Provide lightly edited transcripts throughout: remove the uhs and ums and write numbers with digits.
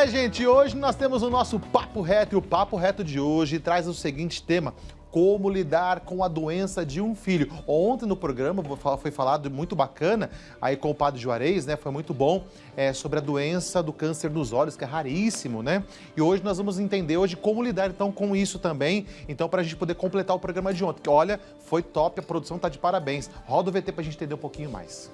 Gente, hoje nós temos o nosso Papo Reto e o Papo Reto de hoje traz o seguinte tema: como lidar com a doença de um filho. Ontem no programa foi falado muito bacana, aí com o Padre Juarez, né? Foi muito bom, sobre a doença do câncer nos olhos, que é raríssimo, né? E hoje nós vamos entender como lidar então com isso também, então para a gente poder completar o programa de ontem, que olha, foi top, a produção tá de parabéns. Roda o VT para a gente entender um pouquinho mais.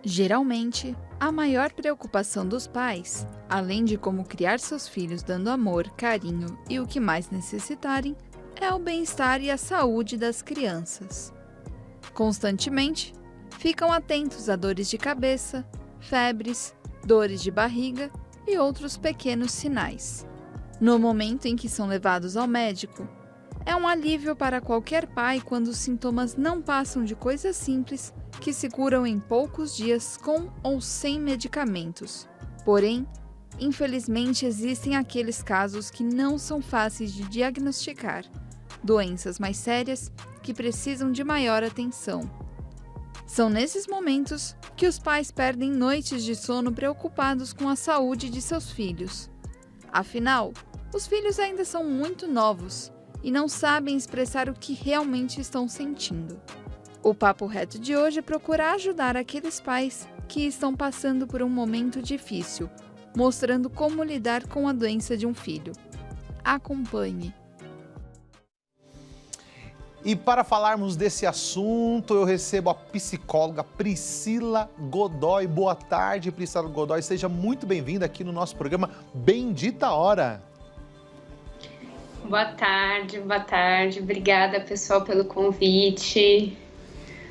Geralmente, a maior preocupação dos pais, além de como criar seus filhos dando amor, carinho e o que mais necessitarem, é o bem-estar e a saúde das crianças. Constantemente, ficam atentos a dores de cabeça, febres, dores de barriga e outros pequenos sinais. No momento em que são levados ao médico, é um alívio para qualquer pai quando os sintomas não passam de coisas simples que se curam em poucos dias com ou sem medicamentos. Porém, infelizmente existem aqueles casos que não são fáceis de diagnosticar, doenças mais sérias que precisam de maior atenção. São nesses momentos que os pais perdem noites de sono preocupados com a saúde de seus filhos. Afinal, os filhos ainda são muito novos e não sabem expressar o que realmente estão sentindo. O Papo Reto de hoje procura ajudar aqueles pais que estão passando por um momento difícil, mostrando como lidar com a doença de um filho. Acompanhe. E para falarmos desse assunto, eu recebo a psicóloga Priscila Godoy. Boa tarde, Priscila Godoy. Seja muito bem-vinda aqui no nosso programa Bendita Hora. Boa tarde. Obrigada, pessoal, pelo convite.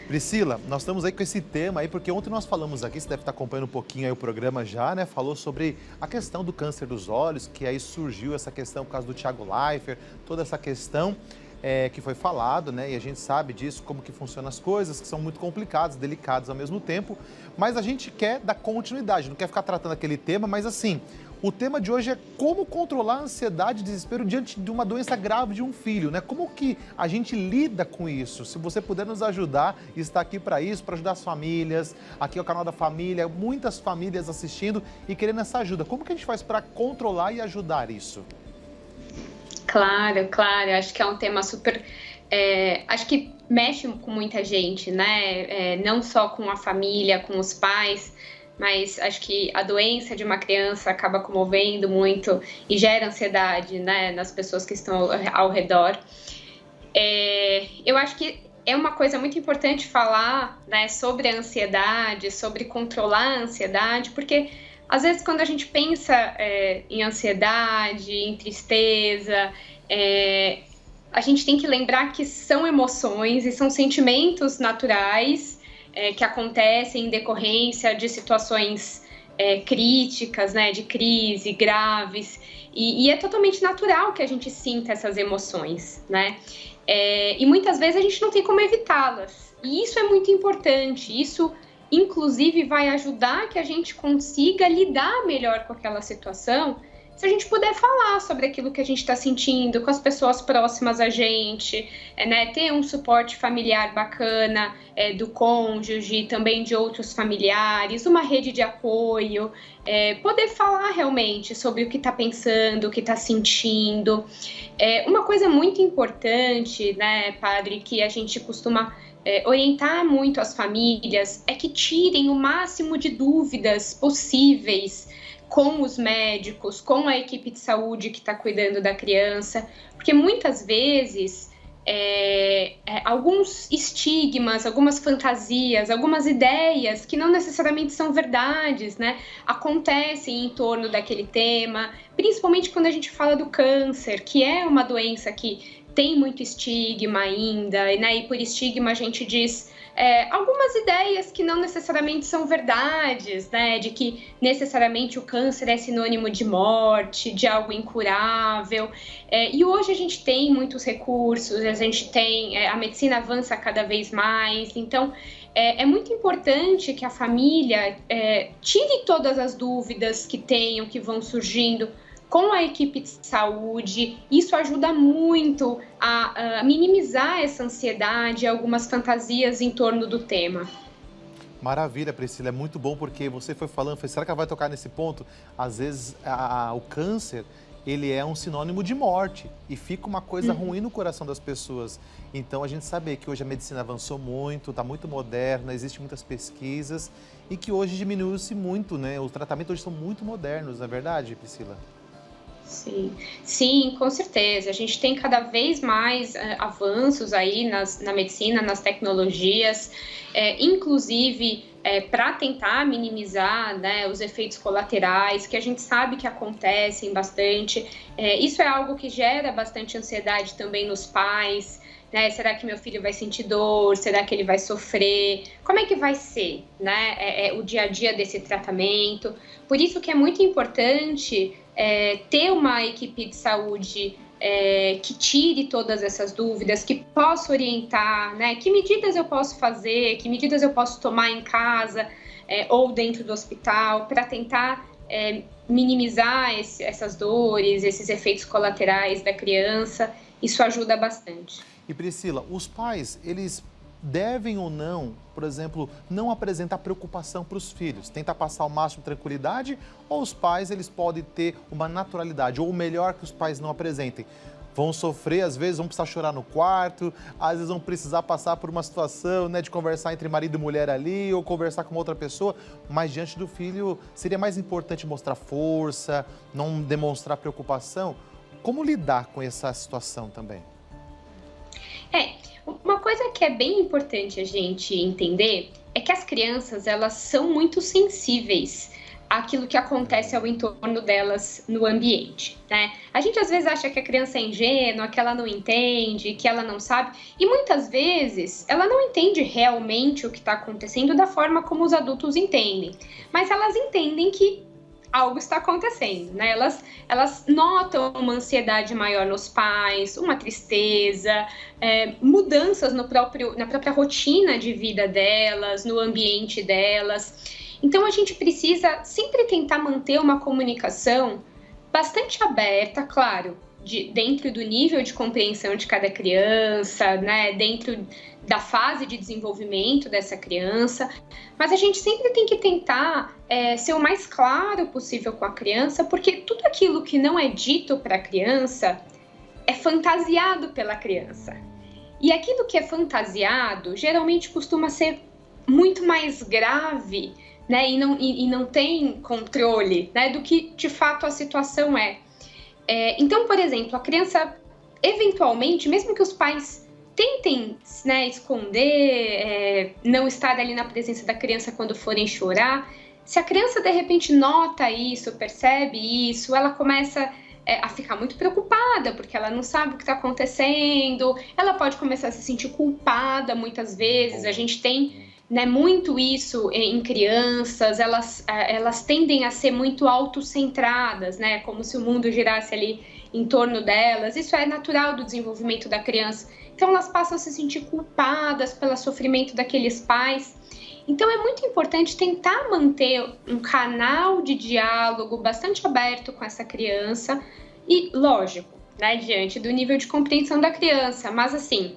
Priscila, nós estamos aí com esse tema aí, porque ontem nós falamos aqui, você deve estar acompanhando um pouquinho aí o programa já, né? Falou sobre a questão do câncer dos olhos, que aí surgiu essa questão por causa do Thiago Leifert, toda essa questão que foi falado, né? E a gente sabe disso, como que funcionam as coisas, que são muito complicadas, delicadas ao mesmo tempo, mas a gente quer dar continuidade, não quer ficar tratando aquele tema, mas assim, o tema de hoje é como controlar a ansiedade e desespero diante de uma doença grave de um filho, né? Como que a gente lida com isso? Se você puder nos ajudar, está aqui para isso, para ajudar as famílias. Aqui é o canal da família, muitas famílias assistindo e querendo essa ajuda. Como que a gente faz para controlar e ajudar isso? Claro. Acho que é um tema super... acho que mexe com muita gente, né? Não só com a família, com os pais, mas acho que a doença de uma criança acaba comovendo muito e gera ansiedade, né, nas pessoas que estão ao redor. Eu acho que é uma coisa muito importante falar, né, sobre a ansiedade, sobre controlar a ansiedade, porque às vezes quando a gente pensa em ansiedade, em tristeza, a gente tem que lembrar que são emoções e são sentimentos naturais que acontecem em decorrência de situações críticas, né, de crise, graves, e é totalmente natural que a gente sinta essas emoções, né, e muitas vezes a gente não tem como evitá-las, e isso é muito importante, isso inclusive vai ajudar que a gente consiga lidar melhor com aquela situação, se a gente puder falar sobre aquilo que a gente está sentindo com as pessoas próximas a gente, né, ter um suporte familiar bacana do cônjuge, também de outros familiares, uma rede de apoio, poder falar realmente sobre o que está pensando, o que está sentindo. Uma coisa muito importante, né, padre, que a gente costuma orientar muito as famílias é que tirem o máximo de dúvidas possíveis com os médicos, com a equipe de saúde que está cuidando da criança, porque muitas vezes alguns estigmas, algumas fantasias, algumas ideias que não necessariamente são verdades, né, acontecem em torno daquele tema, principalmente quando a gente fala do câncer, que é uma doença que tem muito estigma ainda, né, e por estigma a gente diz algumas ideias que não necessariamente são verdades, né, de que necessariamente o câncer é sinônimo de morte, de algo incurável, e hoje a gente tem muitos recursos, a gente tem, a medicina avança cada vez mais, então é muito importante que a família tire todas as dúvidas que tenham, que vão surgindo com a equipe de saúde. Isso ajuda muito a minimizar essa ansiedade e algumas fantasias em torno do tema. Maravilha, Priscila, é muito bom porque você foi falando, será que ela vai tocar nesse ponto? Às vezes o câncer, ele é um sinônimo de morte e fica uma coisa ruim no coração das pessoas. Então a gente sabe que hoje a medicina avançou muito, está muito moderna, existem muitas pesquisas e que hoje diminuiu-se muito, né? Os tratamentos hoje são muito modernos, não é verdade, Priscila? Sim, com certeza. A gente tem cada vez mais avanços aí na medicina, nas tecnologias, inclusive para tentar minimizar, né, os efeitos colaterais, que a gente sabe que acontecem bastante. Isso é algo que gera bastante ansiedade também nos pais, né? Será que meu filho vai sentir dor? Será que ele vai sofrer? Como é que vai ser, né, o dia a dia desse tratamento? Por isso que é muito importante ter uma equipe de saúde que tire todas essas dúvidas, que possa orientar, né? Que medidas eu posso fazer, que medidas eu posso tomar em casa ou dentro do hospital para tentar minimizar essas dores, esses efeitos colaterais da criança. Isso ajuda bastante. E Priscila, os pais, eles devem ou não, por exemplo, não apresentar preocupação para os filhos, tentar passar o máximo de tranquilidade, ou os pais eles podem ter uma naturalidade, ou melhor que os pais não apresentem? Vão sofrer, às vezes vão precisar chorar no quarto, às vezes vão precisar passar por uma situação, né, de conversar entre marido e mulher ali, ou conversar com outra pessoa, mas diante do filho seria mais importante mostrar força, não demonstrar preocupação. Como lidar com essa situação também? Uma coisa que é bem importante a gente entender é que as crianças, elas são muito sensíveis àquilo que acontece ao entorno delas no ambiente, né? A gente às vezes acha que a criança é ingênua, que ela não entende, que ela não sabe, e muitas vezes ela não entende realmente o que está acontecendo da forma como os adultos entendem, mas elas entendem que algo está acontecendo, né? Elas notam uma ansiedade maior nos pais, uma tristeza, mudanças na própria rotina de vida delas, no ambiente delas. Então, a gente precisa sempre tentar manter uma comunicação bastante aberta, claro, dentro do nível de compreensão de cada criança, né? Dentro da fase de desenvolvimento dessa criança, mas a gente sempre tem que tentar ser o mais claro possível com a criança, porque tudo aquilo que não é dito para a criança é fantasiado pela criança. E aquilo que é fantasiado geralmente costuma ser muito mais grave, né, e não tem controle, né, do que de fato a situação é. Então, por exemplo, a criança, eventualmente, mesmo que os pais tentem, né, esconder, não estar ali na presença da criança quando forem chorar, se a criança de repente nota isso, percebe isso, ela começa a ficar muito preocupada, porque ela não sabe o que está acontecendo, ela pode começar a se sentir culpada muitas vezes. A gente tem, né, muito isso em crianças, elas tendem a ser muito autocentradas, né, como se o mundo girasse ali em torno delas. Isso é natural do desenvolvimento da criança. Então elas passam a se sentir culpadas pelo sofrimento daqueles pais. Então é muito importante tentar manter um canal de diálogo bastante aberto com essa criança e, lógico, né, diante do nível de compreensão da criança, mas assim,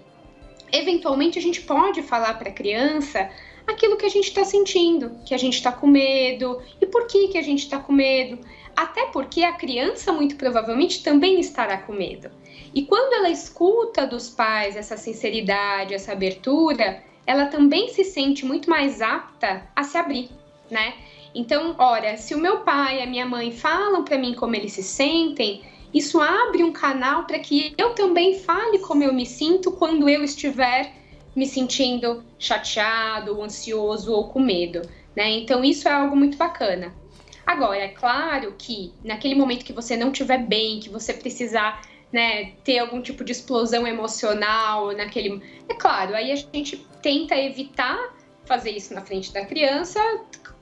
eventualmente a gente pode falar para a criança aquilo que a gente está sentindo, que a gente está com medo e por que a gente está com medo, até porque a criança muito provavelmente também estará com medo. E quando ela escuta dos pais essa sinceridade, essa abertura, ela também se sente muito mais apta a se abrir, né? Então, ora, se o meu pai e a minha mãe falam para mim como eles se sentem, isso abre um canal para que eu também fale como eu me sinto quando eu estiver me sentindo chateado, ansioso ou com medo, né? Então, isso é algo muito bacana. Agora, é claro que naquele momento que você não estiver bem, que você precisar, né, ter algum tipo de explosão emocional é claro, aí a gente tenta evitar fazer isso na frente da criança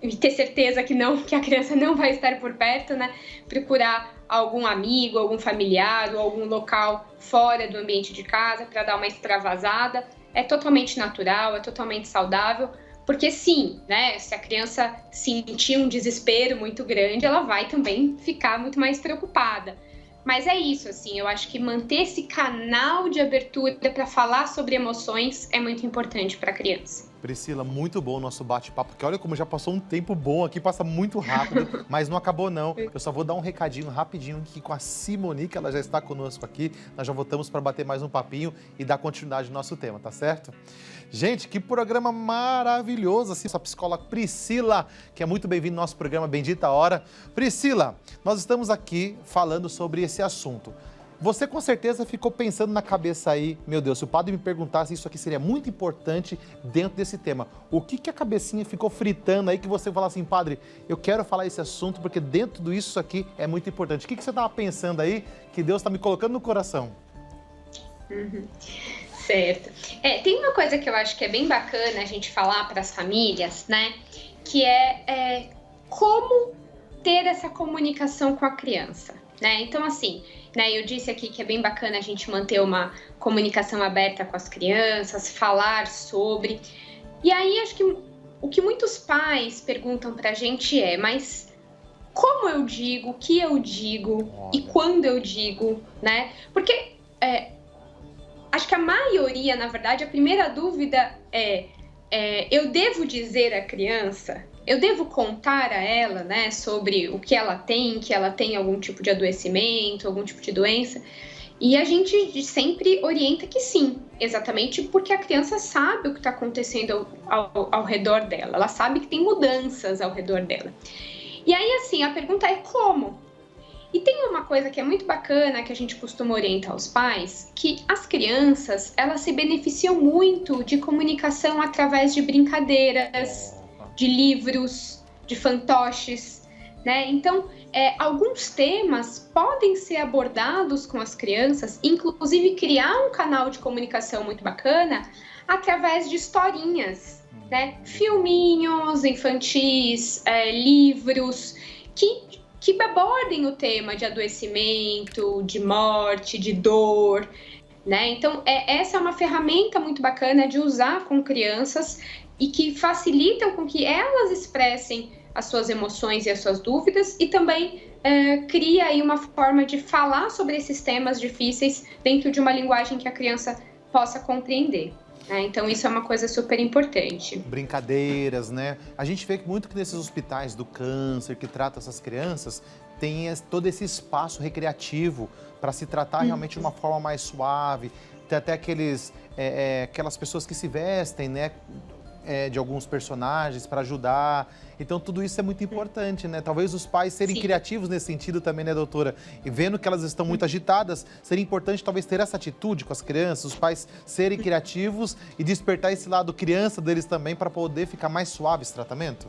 e ter certeza que a criança não vai estar por perto, né? Procurar algum amigo, algum familiar ou algum local fora do ambiente de casa para dar uma extravasada. É totalmente natural, é totalmente saudável, Porque sim, né, se a criança sentir um desespero muito grande, ela vai também ficar muito mais preocupada. Mas é isso, assim, eu acho que manter esse canal de abertura para falar sobre emoções é muito importante para a criança. Priscila, muito bom o nosso bate-papo, porque olha como já passou um tempo bom aqui, passa muito rápido, mas não acabou não. Eu só vou dar um recadinho rapidinho aqui com a Simone, que ela já está conosco aqui. Nós já voltamos para bater mais um papinho e dar continuidade no nosso tema, tá certo? Gente, que programa maravilhoso, assim, essa psicóloga Priscila, que é muito bem-vinda no nosso programa Bendita Hora. Priscila, nós estamos aqui falando sobre esse assunto. Você com certeza ficou pensando na cabeça aí, meu Deus, se o padre me perguntasse, isso aqui seria muito importante dentro desse tema. O que a cabecinha ficou fritando aí que você fala assim, padre, eu quero falar esse assunto porque dentro disso aqui é muito importante. O que você estava pensando aí que Deus está me colocando no coração? Certo. Tem uma coisa que eu acho que é bem bacana a gente falar para as famílias, né? Que é como ter essa comunicação com a criança, né? Então, assim, né, eu disse aqui que é bem bacana a gente manter uma comunicação aberta com as crianças, falar sobre. E aí, acho que o que muitos pais perguntam pra gente mas como eu digo, o que eu digo e quando eu digo, né? Porque acho que a maioria, na verdade, a primeira dúvida eu devo dizer à criança, eu devo contar a ela, né, sobre o que ela tem, que ela tem algum tipo de adoecimento, algum tipo de doença. E a gente sempre orienta que sim, exatamente porque a criança sabe o que está acontecendo ao redor dela, ela sabe que tem mudanças ao redor dela. E aí, assim, a pergunta é como? E tem uma coisa que é muito bacana que a gente costuma orientar os pais, que as crianças, elas se beneficiam muito de comunicação através de brincadeiras, de livros, de fantoches, né? Então, alguns temas podem ser abordados com as crianças, inclusive criar um canal de comunicação muito bacana através de historinhas, né? Filminhos infantis, livros que abordem o tema de adoecimento, de morte, de dor, né? Então, essa é uma ferramenta muito bacana de usar com crianças e que facilitam com que elas expressem as suas emoções e as suas dúvidas e também cria aí uma forma de falar sobre esses temas difíceis dentro de uma linguagem que a criança possa compreender. Então, isso é uma coisa super importante. Brincadeiras, né? A gente vê muito que nesses hospitais do câncer que tratam essas crianças, tem todo esse espaço recreativo para se tratar realmente de uma forma mais suave. Tem até aquelas pessoas que se vestem, né? De alguns personagens para ajudar. Então, tudo isso é muito importante, né? Talvez os pais serem criativos nesse sentido também, né, doutora? E vendo que elas estão muito agitadas, seria importante talvez ter essa atitude com as crianças, os pais serem criativos e despertar esse lado criança deles também para poder ficar mais suave esse tratamento?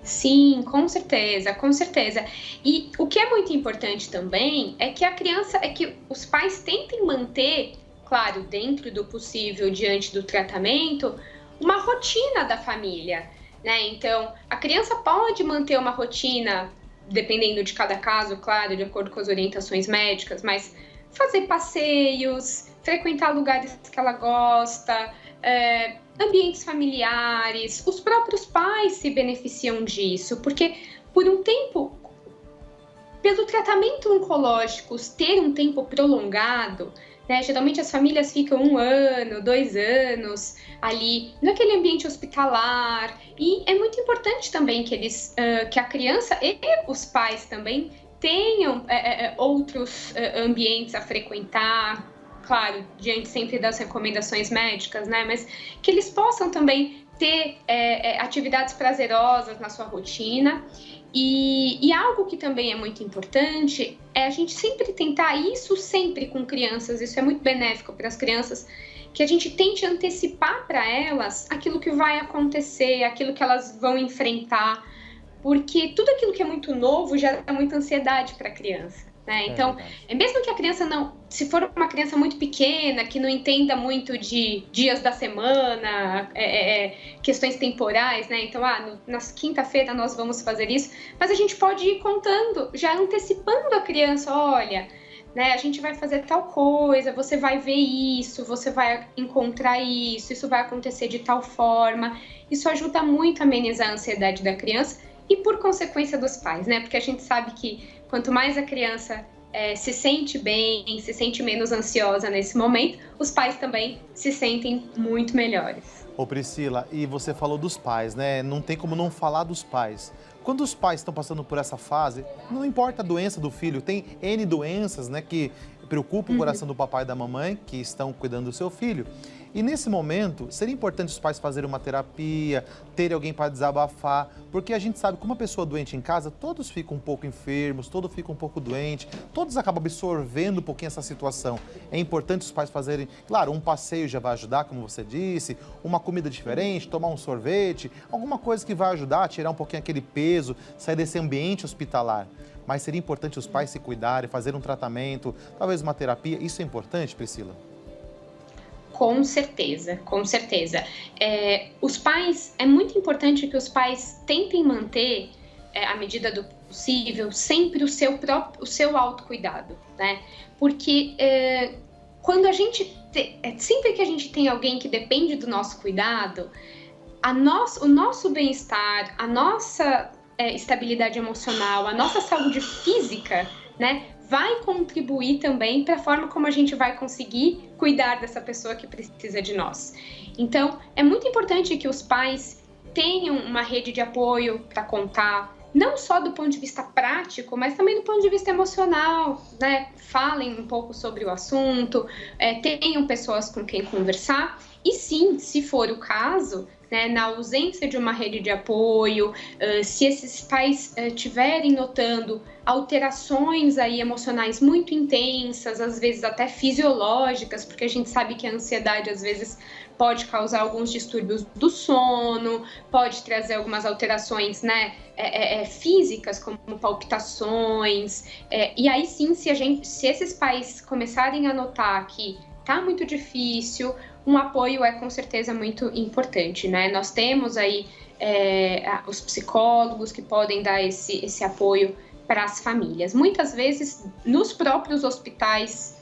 Sim, com certeza, com certeza. E o que é muito importante também é que que os pais tentem manter, claro, dentro do possível, diante do tratamento, uma rotina da família, né? Então, a criança pode manter uma rotina, dependendo de cada caso, claro, de acordo com as orientações médicas, mas fazer passeios, frequentar lugares que ela gosta, ambientes familiares, os próprios pais se beneficiam disso, porque por um tempo, pelo tratamento oncológico ter um tempo prolongado, né, geralmente as famílias ficam 1 ano, 2 anos ali naquele ambiente hospitalar e é muito importante também que a criança e os pais também tenham outros ambientes a frequentar, claro, diante sempre das recomendações médicas, né, mas que eles possam também ter atividades prazerosas na sua rotina. E algo que também é muito importante é a gente sempre tentar, isso sempre com crianças, isso é muito benéfico para as crianças, que a gente tente antecipar para elas aquilo que vai acontecer, aquilo que elas vão enfrentar, porque tudo aquilo que é muito novo gera muita ansiedade para a criança. Né? Então, mesmo que a criança se for uma criança muito pequena, que não entenda muito de dias da semana, questões temporais, né? Então, na quinta-feira nós vamos fazer isso, mas a gente pode ir contando, já antecipando a criança, olha, né? A gente vai fazer tal coisa, você vai ver isso, você vai encontrar isso vai acontecer de tal forma. Isso ajuda muito a amenizar a ansiedade da criança e, por consequência, dos pais, né? Porque a gente sabe que quanto mais a criança se sente bem, se sente menos ansiosa nesse momento, os pais também se sentem muito melhores. Ô Priscila, e você falou dos pais, né? Não tem como não falar dos pais. Quando os pais estão passando por essa fase, não importa a doença do filho, tem N doenças, né, que preocupam o coração do papai e da mamãe que estão cuidando do seu filho. E nesse momento, seria importante os pais fazerem uma terapia, terem alguém para desabafar, porque a gente sabe que uma pessoa doente em casa, todos ficam um pouco enfermos, todos ficam um pouco doentes, todos acabam absorvendo um pouquinho essa situação. É importante os pais fazerem, claro, um passeio já vai ajudar, como você disse, uma comida diferente, tomar um sorvete, alguma coisa que vai ajudar a tirar um pouquinho aquele peso, sair desse ambiente hospitalar. Mas seria importante os pais se cuidarem, fazer um tratamento, talvez uma terapia. Isso é importante, Priscila? Com certeza, com certeza. Os pais, é muito importante que os pais tentem manter, à medida do possível, sempre o seu autocuidado, né? Porque quando sempre que a gente tem alguém que depende do nosso cuidado, o nosso bem-estar, a nossa estabilidade emocional, a nossa saúde física, né, vai contribuir também para a forma como a gente vai conseguir cuidar dessa pessoa que precisa de nós. Então, é muito importante que os pais tenham uma rede de apoio para contar, não só do ponto de vista prático, mas também do ponto de vista emocional, né? Falem um pouco sobre o assunto, tenham pessoas com quem conversar e sim, se for o caso, né, na ausência de uma rede de apoio, se esses pais estiverem notando alterações aí emocionais muito intensas, às vezes até fisiológicas, porque a gente sabe que a ansiedade às vezes pode causar alguns distúrbios do sono, pode trazer algumas alterações, né, físicas, como palpitações, e aí sim, se esses pais começarem a notar que tá muito difícil, um apoio é com certeza muito importante, né? Nós temos aí os psicólogos que podem dar esse apoio para as famílias. Muitas vezes, nos próprios hospitais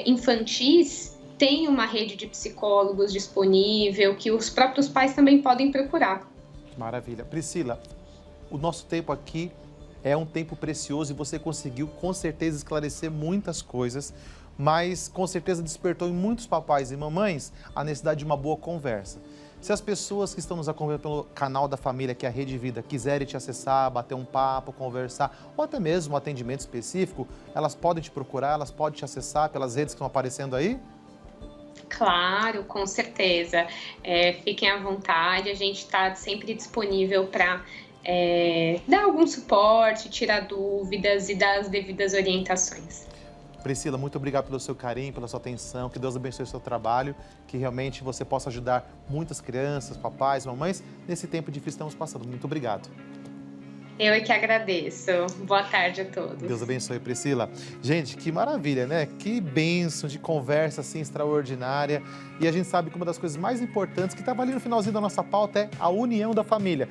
infantis, tem uma rede de psicólogos disponível que os próprios pais também podem procurar. Maravilha. Priscila, o nosso tempo aqui é um tempo precioso e você conseguiu com certeza esclarecer muitas coisas, mas com certeza despertou em muitos papais e mamães a necessidade de uma boa conversa. Se as pessoas que estão nos acompanhando pelo canal da família, que é a Rede Vida, quiserem te acessar, bater um papo, conversar, ou até mesmo um atendimento específico, elas podem te procurar, elas podem te acessar pelas redes que estão aparecendo aí? Claro, com certeza. Fiquem à vontade, a gente está sempre disponível para dar algum suporte, tirar dúvidas e dar as devidas orientações. Priscila, muito obrigado pelo seu carinho, pela sua atenção, que Deus abençoe o seu trabalho, que realmente você possa ajudar muitas crianças, papais, mamães, nesse tempo difícil que estamos passando. Muito obrigado. Eu é que agradeço. Boa tarde a todos. Deus abençoe, Priscila. Gente, que maravilha, né? Que bênção de conversa assim extraordinária. E a gente sabe que uma das coisas mais importantes que estava ali no finalzinho da nossa pauta é a união da família.